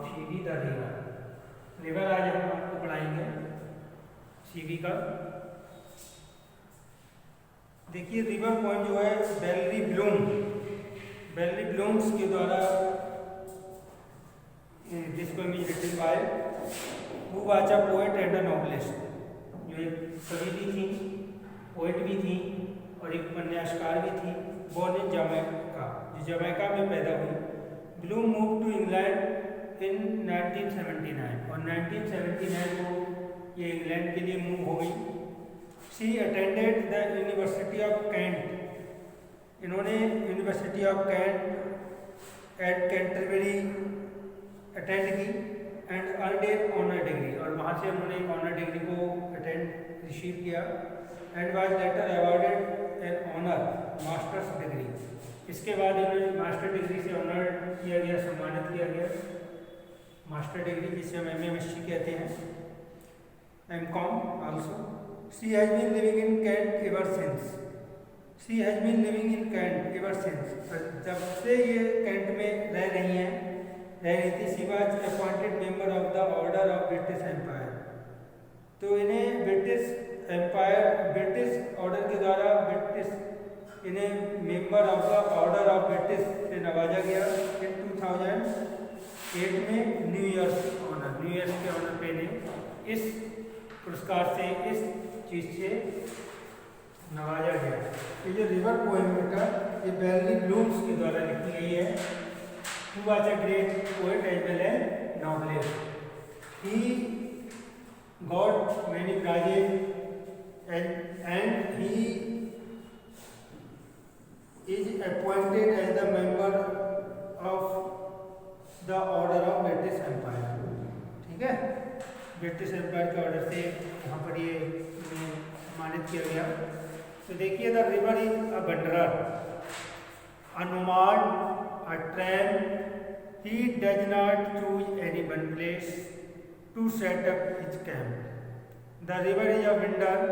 CV the river. River आज हम आपको पढ़ाएंगे सीवी का। देखिए रिवर पोएम जो है बेलरी ब्लूम्स के द्वारा this poem is written by who was a poet and a novelist, जो एक कवि भी थी, पोएट भी थी और एक उपन्यासकार भी थी। बोर्न इन जमैका, जो जमैका में पैदा हुई। Bloom move to England in 1979 और 1979 को ये इंग्लैंड के लिए मूव हो गई। She attended the university of Kent. इन्होंने university of Kent at Canterbury attend की and earned a honour degree, और वहाँ से उन्होंने एक ऑनर डिग्री को रिसीव किया and was later awarded an honour masters degree. इसके बाद इन्होंने मास्टर डिग्री से ऑनर किया गया, सम्मानित किया गया। मास्टर डिग्री जिसे हम MA कहते हैं, M.Com also. She has been living in Kent ever since. She has been living in Kent ever since. जब से ये कैंट में रह रही थी। She was appointed member of the Order of British Empire. तो इन्हें ब्रिटिश ऑर्डर के द्वारा इन्हें member of the order of British से नवाजा गया। इन 2008 में न्यू ईयर्स के ऑनर पे इन्हें इस पुरस्कार से, इस चीज से नवाजा गया। ये जो रिवर पोएम बेटा ये बेलरी ब्लूम्स के द्वारा लिखी गई है। Who was a great poet as well as novelist. He got many prizes and he is appointed as the member of the Order of British Empire. ठीक है, ब्रिटिश एम्पायर के ऑर्डर से यहाँ पर ये सम्मानित किया गया। तो देखिए the river is a wanderer, a nomad, a tramp. He does not choose any one place to set up his camp. The river is a wanderer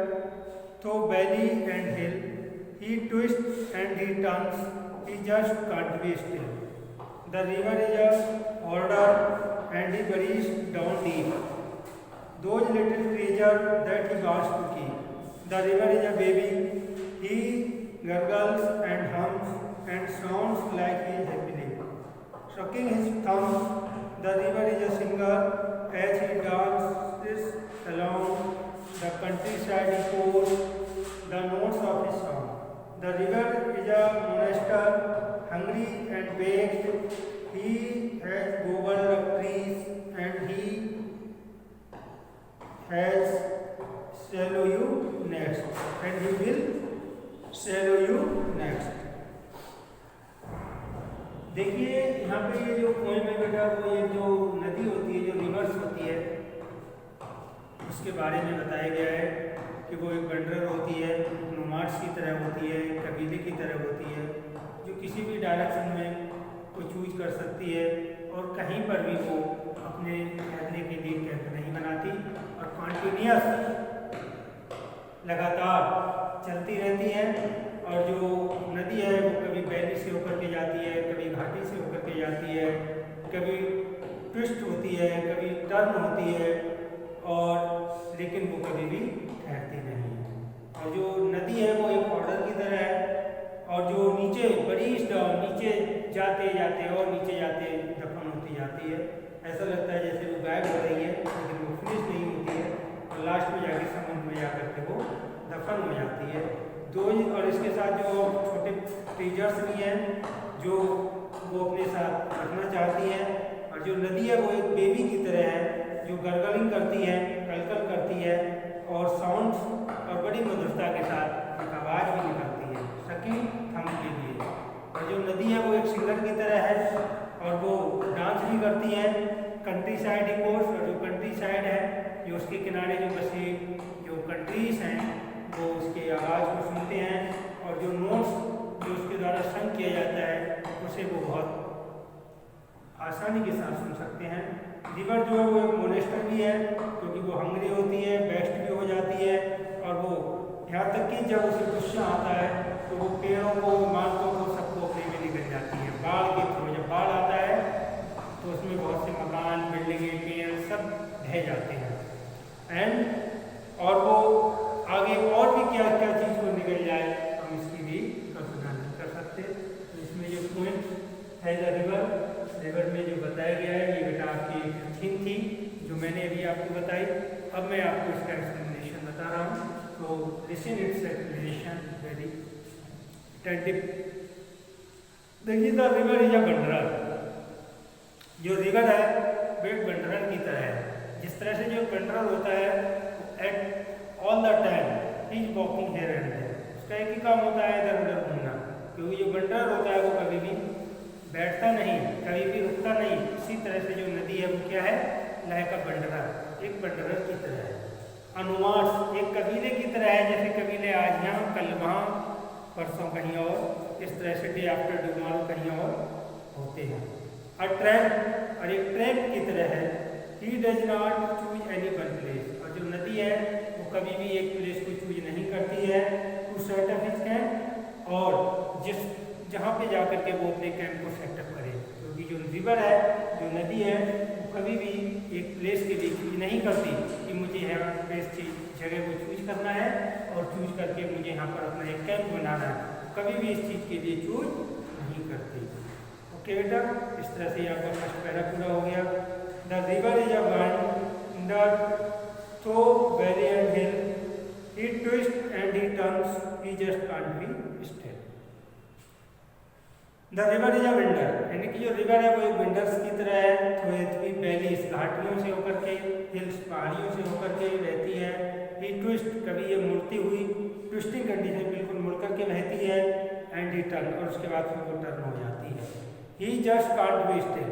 through valley and hill. He twists and he turns, he just can't be still. The river is a hoarder and he buries down deep those little creatures that he wants to keep. The river is a baby, he gurgles and hums and sounds like he is happily sucking his thumbs. The river is a singer as he dances along the countryside. He pours the notes of his song. The river is a monster, hungry and baked. He has gobbled up trees and he has swallow you next and he will swallow you next. देखिए यहाँ पे ये जो poem है बेटा, वो ये जो नदी होती है, जो रिवर्स होती है, उसके बारे में बताया गया है कि वो एक वंडरर होती है, नोमाड्स की तरह होती है, कबीले की तरह होती है, जो किसी भी डायरेक्शन में को चूज कर सकती है और कहीं पर भी वो अपने रहने के लिए कैंप नहीं बनाती और कॉन्टिन्यूस लगातार चलती रहती है। और जो नदी है वो कभी वैली से होकर के जाती है, कभी घाटी से होकर के जाती है, कभी ट्विस्ट होती है, कभी टर्न होती है, और लेकिन वो कभी भी ठहरती नहीं है। और जो नदी है वो एक ऑर्डर की तरह है, और जो नीचे बरीज डाउन, नीचे जाते जाते और नीचे जाते दफन होती जाती है। ऐसा लगता है जैसे वो गायब हो रही है, लेकिन वो फिनिश नहीं होती है और लास्ट में जाके समुद्र में जाकर के वो दफन हो जाती है। और इसके साथ जो छोटे ट्रीजर्स भी हैं जो वो अपने साथ रखना चाहती हैं। और जो नदी है वो एक बेबी की तरह है जो गरगलिंग करती है, कलकल करती है और साउंड्स और बड़ी मधुरता के साथ एक आवाज़ भी निकलती है सकिंग थंब के लिए। और जो नदी है वो एक सिंगर की तरह है और वो डांस भी करती है। कंट्री साइड ही कोर्स, और जो कंट्री साइड है जो उसके किनारे जो बसे जो कंट्रीज हैं वो उसके आवाज़ को सुनते हैं और जो नोट्स जो उसके द्वारा संग किया जाता है उसे वो बहुत आसानी के साथ सुन सकते हैं। रिवर जो है वो एक मोनेस्टर भी है क्योंकि वो हंगरी होती है, बेस्ट भी हो जाती है और वो यहाँ तक कि जब उसे गुस्सा आता है तो वो पेड़ों को, इमारतों को, सबको अपने में निकल जाती है बाढ़ के थ्रू। जब बाढ़ आता है तो उसमें बहुत से मकान, बिल्डिंगें, पेड़ सब ढह जाते हैं। एंड और वो आगे और भी क्या क्या चीज़ को निकल जाए हम इसकी भी कल्पना नहीं कर सकते। तो इसमें जो पॉइंट है रिवर में जो बताया गया है, ये बेटा आपकी थीम थी जो मैंने अभी आपको बताई। अब मैं आपको इसका एक्सप्लेनेशन बता रहा हूँ। तो listen it's explanation very attentive. देखिए, द रिवर इज अ बंडरर। जो रिवर है वो एक बंडरर की तरह है। जिस तरह से जो बंडरर होता है at all the time is walking here and there, उसका एक ही काम होता है इधर उधर घूमना। क्योंकि जो बंडरर होता है वो कभी भी बैठता नहीं, कभी भी रुकता नहीं। इसी तरह से जो नदी है वो क्या है, लाइक अ बंडरर, एक बंडरर की तरह है। अनुवास एक कबीले की तरह है, जैसे कबीले आज यहाँ, कल वहाँ, परसों कहीं और, इस तरह से डे आफ्टर टुमारो कहीं और होते हैं। अ ट्रैप, और एक ट्रैप की तरह है। He does not choose any one place, और जो नदी है वो कभी भी एक प्लेस को चूज नहीं करती है to set up his camp, और जिस जहाँ पे जाकर के वो अपने कैंप को सेटअप करे। क्योंकि जो रिवर है, जो नदी है, वो कभी भी एक प्लेस के लिए चूज नहीं करती कि मुझे यहाँ पे इस जगह को चूज करना है और चूज करके मुझे यहाँ पर अपना एक कैंप बनाना है, कभी भी इस चीज़ के लिए चूज नहीं करती। ओके बेटा, इस तरह से आपका फर्स्ट पैरा पूरा हो गया। The river is a winder through valley and hill, he twist and he turns, he just can't be still. The river is a vendor, यानी कि जो रिवर है वो एक विंडर्स की तरह है। थ्रू वैलीज, घाटियों से होकर के, हिल्स, पहाड़ियों से होकर के बहती है। ही ट्विस्ट, कभी ये मुड़ती हुई, ट्विस्टिंग कंडीशन, बिल्कुल मुड़ करके बहती है। एंड ही टर्न, और उसके बाद फिर वो टर्न हो जाती है। ही जस्ट कांट बी स्टिल,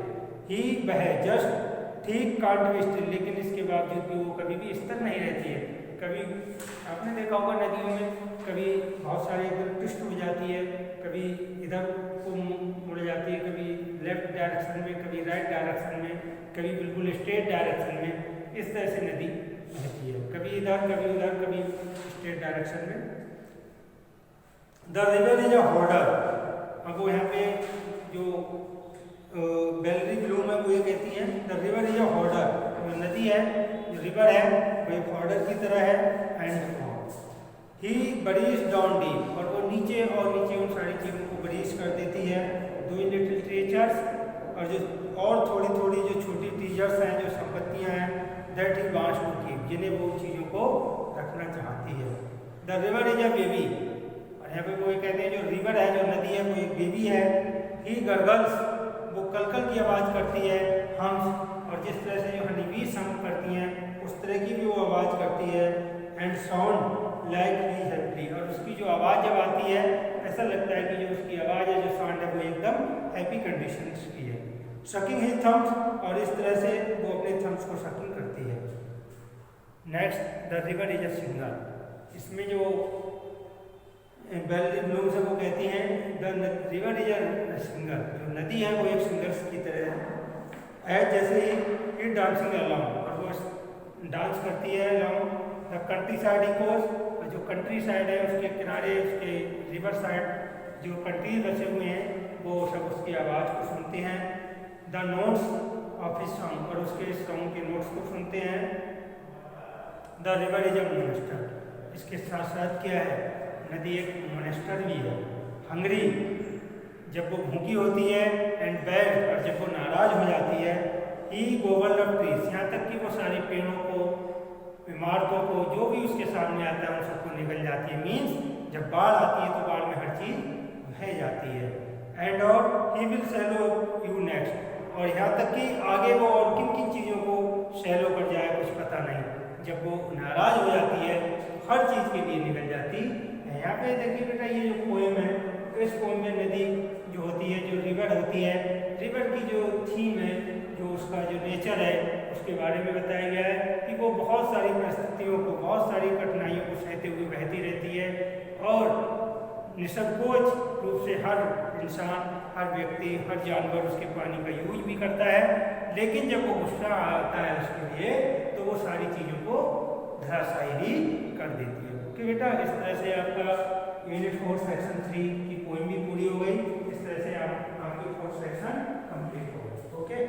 ही वह जस्ट ठीक कांट बी स्टिल, लेकिन इसके बावजूद भी वो कभी भी स्थिर नहीं रहती है। कभी आपने देखा होगा नदियों में कभी बहुत सारे एकदम ट्विस्ट हो जाती है, कभी इधर को मुड़ जाती है, कभी लेफ्ट डायरेक्शन में, कभी राइट डायरेक्शन में, कभी बिल्कुल स्ट्रेट डायरेक्शन में। इस तरह से नदी बहती है, कभी इधर कभी उधर, कभी स्ट्रेट डायरेक्शन में। The river is a holder, अब वो यहाँ पे जो बेलरी ब्लूम है वो ये कहती है the river is a holder, जो नदी है, जो रिवर है वो एक होल्डर की तरह है। एंड ही बरीज डाउन डीप, और वो नीचे और नीचे उन सारी चीज़ों को बरीज कर देती है। डूइंग लिटिल ट्रेचर्स, और जो और थोड़ी थोड़ी जो छोटी टीजर्स हैं, जो संपत्तियां हैं, that he wants to keep, जिन्हें वो चीज़ों को रखना चाहती है। The river is a baby, और यहाँ पे वो ये कहते हैं जो रिवर है, जो नदी है, वो एक बेबी है। ही गर्गल्स, वो कलकल की आवाज़ करती है। हम्स, और जिस तरह से जो हनीबीज हम करती हैं उस तरह की भी वो आवाज़ करती है। And sound like he happy, और उसकी जो आवाज़ जब आती है ऐसा लगता है कि जो उसकी आवाज़ है, जो साउंड है, वो एकदम हैप्पी कंडीशन की है। सकिंग हिज थम्स, और इस तरह से वो अपने थम्स को सकिंग करती है। Next, the river is a singer, इसमें जो बेलरी ब्लूम्स है वो कहती हैं the river is a singer, जो नदी है वो एक सिंगर्स की तरह है। एज जैसे ही डांसिंग अलॉन्ग, और वो डांस करती है along the country side Eeco, और जो कंट्री साइड है उसके किनारे, उसके रिवर साइड जो कंट्रीज बसे हुए हैं वो सब उसकी आवाज़ को सुनते हैं। The notes of his song, और उसके सॉन्ग के नोट्स को सुनते हैं। The river is a Monster, इसके साथ साथ क्या है, नदी एक मोनेस्टर भी है। हंगरी, जब वो भूखी होती है। एंड बैड, और जब वो नाराज हो जाती है। ही गोबल ऑफ ट्रीज, यहाँ तक कि वो सारे पेड़ों को, इमारतों को, जो भी उसके सामने आता है उन सबको निगल जाती है। मीन्स जब बाढ़ आती है तो बाढ़ में हर चीज़ बह जाती है। एंड और he will swallow you next, और यहाँ तक कि आगे वो और किन किन चीज़ों को सैलो कर जाए कुछ पता नहीं। जब वो नाराज हो जाती है तो हर चीज़ के लिए निकल जाती है। यहाँ पे देखिए बेटा, ये जो पोएम है, तो इस पोएम में नदी जो होती है, जो रिवर होती है, रिवर की जो थीम है, जो उसका जो नेचर है, उसके बारे में बताया गया है कि वो बहुत सारी परिस्थितियों को, बहुत सारी कठिनाइयों को सहते हुए बहती रहती है। और निसंकोच रूप से हर इंसान, हर व्यक्ति, हर जानवर उसके पानी का यूज भी करता है। लेकिन जब वो गुस्सा आता है उसके लिए, तो वो सारी चीज़ों को धराशायी ही कर देती है। ओके बेटा, इस तरह से आपका यूनिट 4 सेक्शन 3 की पोएम भी पूरी हो गई। इस तरह से आपके 4 सेक्शन कंप्लीट हो गए। ओके।